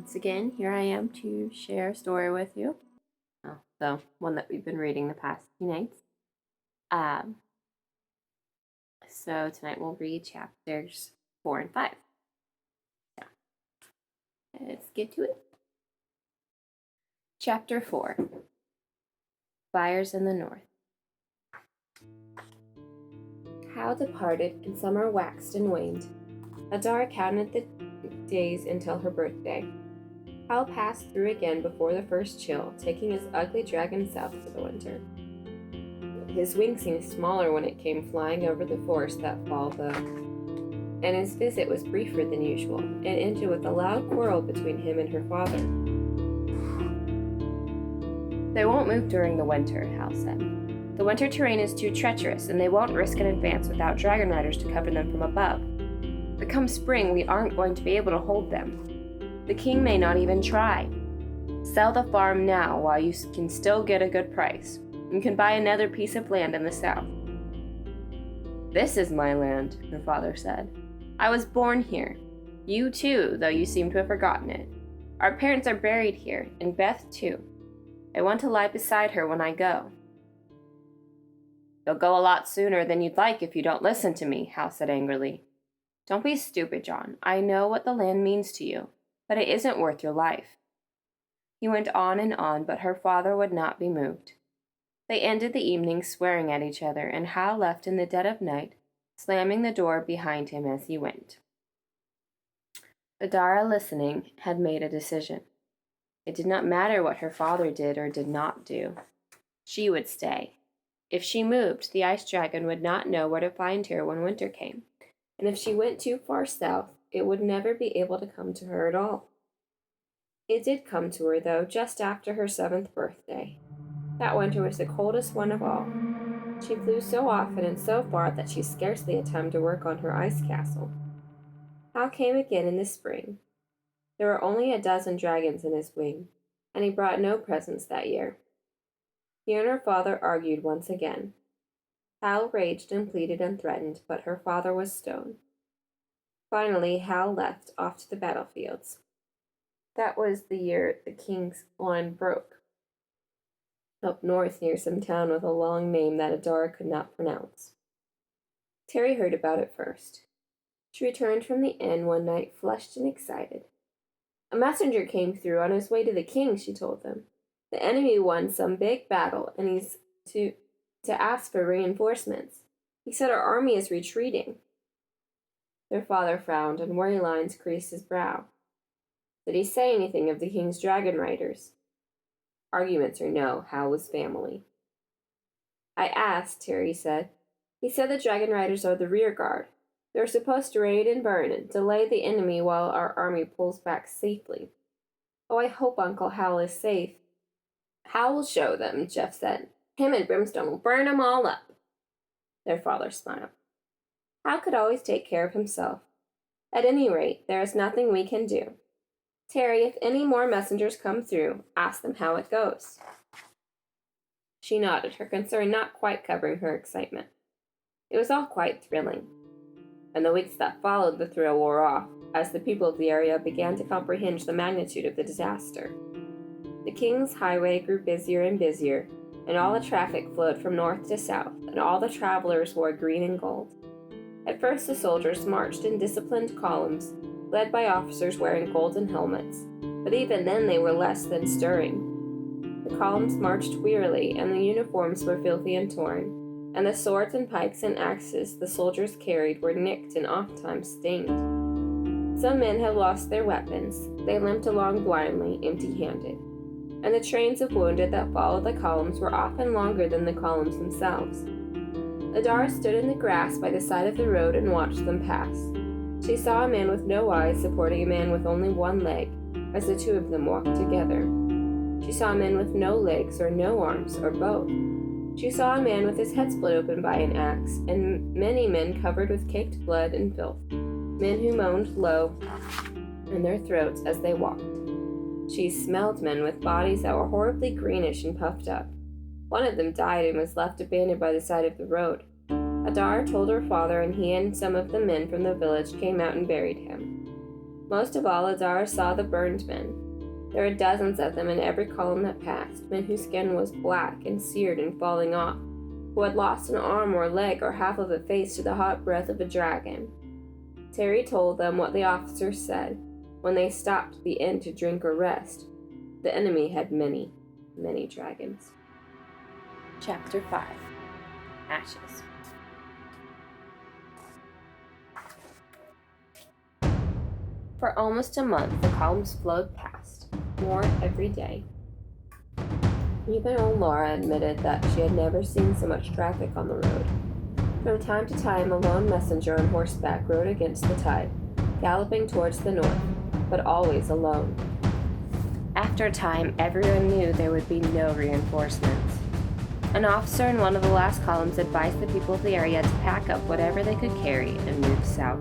once again, here I am to share a story with you. The one that we've been reading the past few nights. So tonight we'll read chapters 4 and 5. So, let's get to it. Chapter 4. Fires in the North. Hal departed, and summer waxed and waned. Adar counted the days until her birthday. Hal passed through again before the first chill, taking his ugly dragon south for the winter. His wings seemed smaller when it came flying over the forest that fall, though, and his visit was briefer than usual, and ended with a loud quarrel between him and her father. They won't move during the winter, Hal said. The winter terrain is too treacherous, and they won't risk an advance without dragon riders to cover them from above. But come spring, we aren't going to be able to hold them. The king may not even try. Sell the farm now while you can still get a good price. You can buy another piece of land in the south. This is my land, her father said. I was born here. You too, though you seem to have forgotten it. Our parents are buried here, and Beth too. I want to lie beside her when I go. You'll go a lot sooner than you'd like if you don't listen to me, Hal said angrily. Don't be stupid, John. I know what the land means to you, but it isn't worth your life. He went on and on, but her father would not be moved. They ended the evening swearing at each other, and Hal left in the dead of night, slamming the door behind him as he went. Adara, listening, had made a decision. It did not matter what her father did or did not do. She would stay. If she moved, the ice dragon would not know where to find her when winter came, and if she went too far south, it would never be able to come to her at all. It did come to her, though, just after her 7th birthday. That winter was the coldest one of all. She flew so often and so far that she scarcely had time to work on her ice castle. Hal came again in the spring. There were only 12 dragons in his wing, and he brought no presents that year. He and her father argued once again. Hal raged and pleaded and threatened, but her father was stone. Finally, Hal left off to the battlefields. That was the year the king's line broke. Up north near some town with a long name that Adara could not pronounce. Terry heard about it first. She returned from the inn one night flushed and excited. A messenger came through on his way to the king, she told them. The enemy won some big battle, and he's to ask for reinforcements. He said our army is retreating. Their father frowned, and worry lines creased his brow. Did he say anything of the king's dragon riders? Arguments or no, Hal was family. I asked, Terry said. He said the dragon riders are the rear guard. They're supposed to raid and burn and delay the enemy while our army pulls back safely. Oh, I hope Uncle Hal is safe. Hal will show them, Jeff said. Him and Brimstone will burn 'em all up. Their father smiled. Hal could always take care of himself. At any rate, there is nothing we can do. Terry, if any more messengers come through, ask them how it goes. She nodded, her concern not quite covering her excitement. It was all quite thrilling. And the weeks that followed the thrill wore off, as the people of the area began to comprehend the magnitude of the disaster. The king's highway grew busier and busier, and all the traffic flowed from north to south, and all the travelers wore green and gold. At first the soldiers marched in disciplined columns, led by officers wearing golden helmets, but even then they were less than stirring. The columns marched wearily, and the uniforms were filthy and torn, and the swords and pikes and axes the soldiers carried were nicked and oftentimes stained. Some men had lost their weapons. They limped along blindly, empty-handed, and the trains of wounded that followed the columns were often longer than the columns themselves. Adara stood in the grass by the side of the road and watched them pass. She saw a man with no eyes supporting a man with only one leg, as the two of them walked together. She saw a man with no legs or no arms, or both. She saw a man with his head split open by an axe, and many men covered with caked blood and filth, men who moaned low in their throats as they walked. She smelled men with bodies that were horribly greenish and puffed up. One of them died and was left abandoned by the side of the road. Adar told her father, and he and some of the men from the village came out and buried him. Most of all, Adar saw the burned men. There were dozens of them in every column that passed, men whose skin was black and seared and falling off, who had lost an arm or leg or half of a face to the hot breath of a dragon. Terry told them what the officers said when they stopped at the inn to drink or rest. The enemy had many, many dragons. Chapter 5. Ashes. For almost a month, the columns flowed past, more every day. Even old Laura admitted that she had never seen so much traffic on the road. From time to time, a lone messenger on horseback rode against the tide, galloping towards the north, but always alone. After a time, everyone knew there would be no reinforcements. An officer in one of the last columns advised the people of the area to pack up whatever they could carry and move south.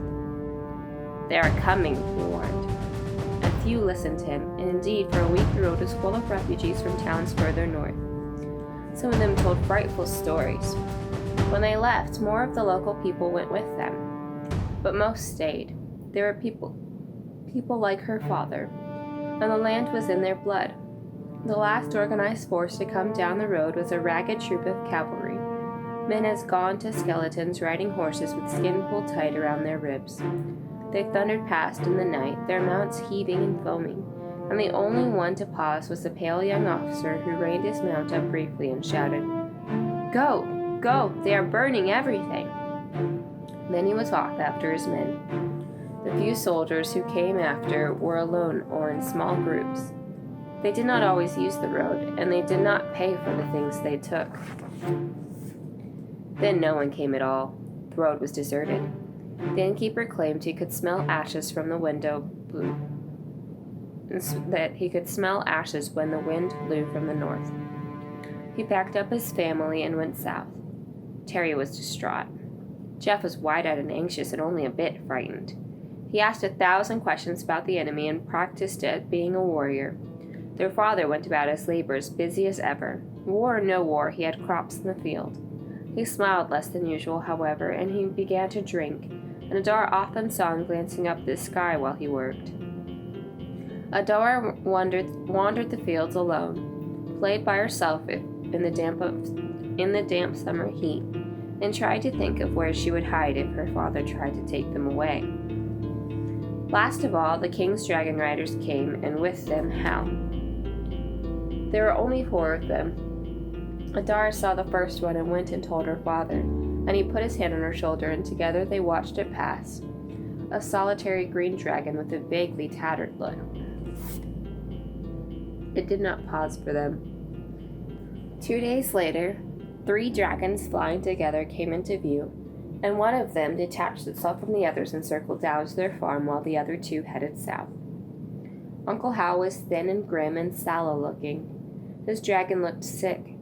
"They are coming," he warned. A few listened to him, and indeed for a week the road was full of refugees from towns further north. Some of them told frightful stories. When they left, more of the local people went with them, but most stayed. There were people like her father, and the land was in their blood. The last organized force to come down the road was a ragged troop of cavalry, men as gaunt as skeletons riding horses with skin pulled tight around their ribs. They thundered past in the night, their mounts heaving and foaming, and the only one to pause was a pale young officer who reined his mount up briefly and shouted, "Go! Go! They are burning everything!" Then he was off after his men. The few soldiers who came after were alone or in small groups. They did not always use the road, and they did not pay for the things they took. Then no one came at all. The road was deserted. The innkeeper claimed he could smell ashes from the window that he could smell ashes when the wind blew from the north. He packed up his family and went south. Terry was distraught. Jeff was wide-eyed and anxious and only a bit frightened. He asked 1,000 questions about the enemy and practiced at being a warrior. Their father went about his labors, busy as ever. War or no war, he had crops in the field. He smiled less than usual, however, and he began to drink, and Adar often saw him glancing up at the sky while he worked. Adar wandered the fields alone, played by herself in the damp summer heat, and tried to think of where she would hide if her father tried to take them away. Last of all, the king's dragon riders came, and with them Hal. There were only 4 of them. Adar saw the first one and went and told her father, and he put his hand on her shoulder, and together they watched it pass, a solitary green dragon with a vaguely tattered look. It did not pause for them. 2 days later, 3 dragons flying together came into view, and one of them detached itself from the others and circled down to their farm while the other 2 headed south. Uncle Hal was thin and grim and sallow-looking. His dragon looked sick.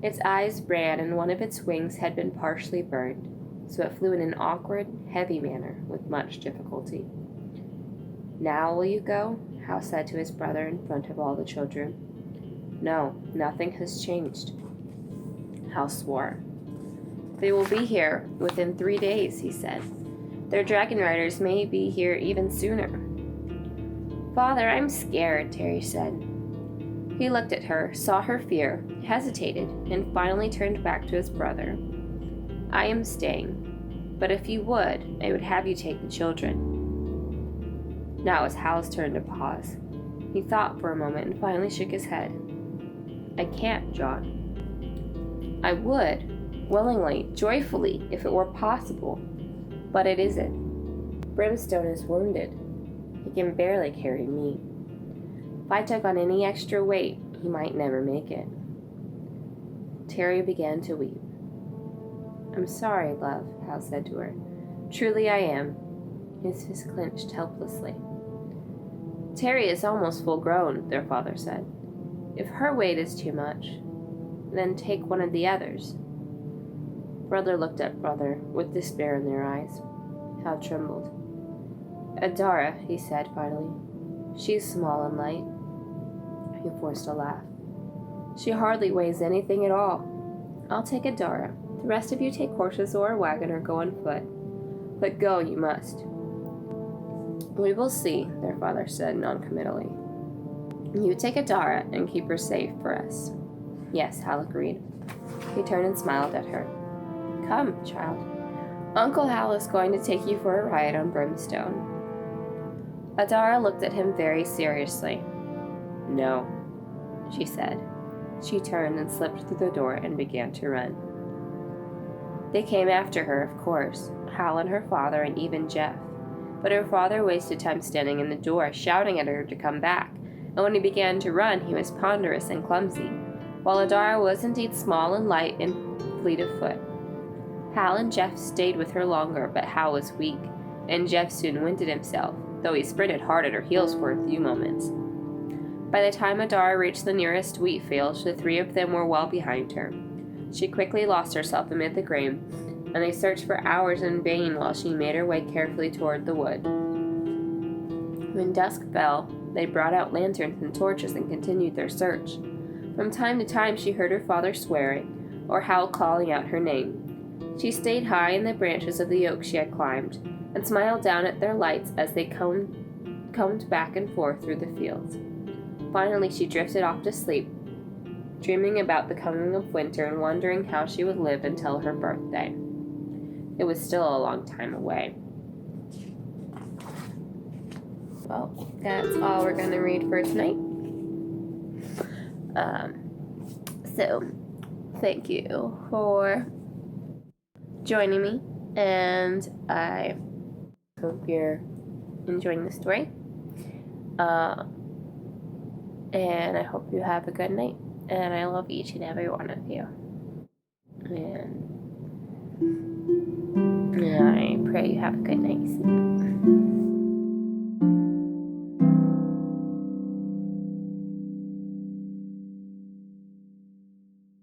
Its eyes ran, and one of its wings had been partially burned, so it flew in an awkward, heavy manner with much difficulty. "Now will you go?" Hal said to his brother in front of all the children. "No, nothing has changed." Hal swore. "They will be here within 3 days," he said. "Their dragon riders may be here even sooner." "Father, I'm scared," Terry said. He looked at her, saw her fear, hesitated, and finally turned back to his brother. "I am staying, but if you would, I would have you take the children." Now it was Hal's turn to pause. He thought for a moment and finally shook his head. "I can't, John. I would, willingly, joyfully, if it were possible, but it isn't. Brimstone is wounded. He can barely carry me. If I took on any extra weight, he might never make it." Terry began to weep. "I'm sorry, love," Hal said to her. "Truly I am." His fist clenched helplessly. "Terry is almost full grown," their father said. "If her weight is too much, then take one of the others." Brother looked at brother with despair in their eyes. Hal trembled. "Adara," he said finally. "She's small and light." He forced a laugh. "She hardly weighs anything at all. I'll take Adara. The rest of you take horses or a wagon or go on foot. But go you must." "We will see," their father said noncommittally. "You take Adara and keep her safe for us." "Yes," Hal agreed. He turned and smiled at her. "Come, child. Uncle Hal is going to take you for a ride on Brimstone." Adara looked at him very seriously. "No," she said. She turned and slipped through the door and began to run. They came after her, of course, Hal and her father and even Jeff. But her father wasted time standing in the door, shouting at her to come back, and when he began to run, he was ponderous and clumsy, while Adara was indeed small and light and fleet of foot. Hal and Jeff stayed with her longer, but Hal was weak, and Jeff soon winded himself, though he sprinted hard at her heels for a few moments. By the time Adara reached the nearest wheat field, the three of them were well behind her. She quickly lost herself amid the grain, and they searched for hours in vain while she made her way carefully toward the wood. When dusk fell, they brought out lanterns and torches and continued their search. From time to time she heard her father swearing, or Hal calling out her name. She stayed high in the branches of the oak she had climbed, and smiled down at their lights as they combed back and forth through the fields. Finally she drifted off to sleep, dreaming about the coming of winter and wondering how she would live until her birthday. It was still a long time away. Well, that's all we're going to read for tonight. So, thank you for joining me, and I hope you're enjoying the story. And I hope you have a good night. And I love each and every one of you. And I pray you have a good night's sleep.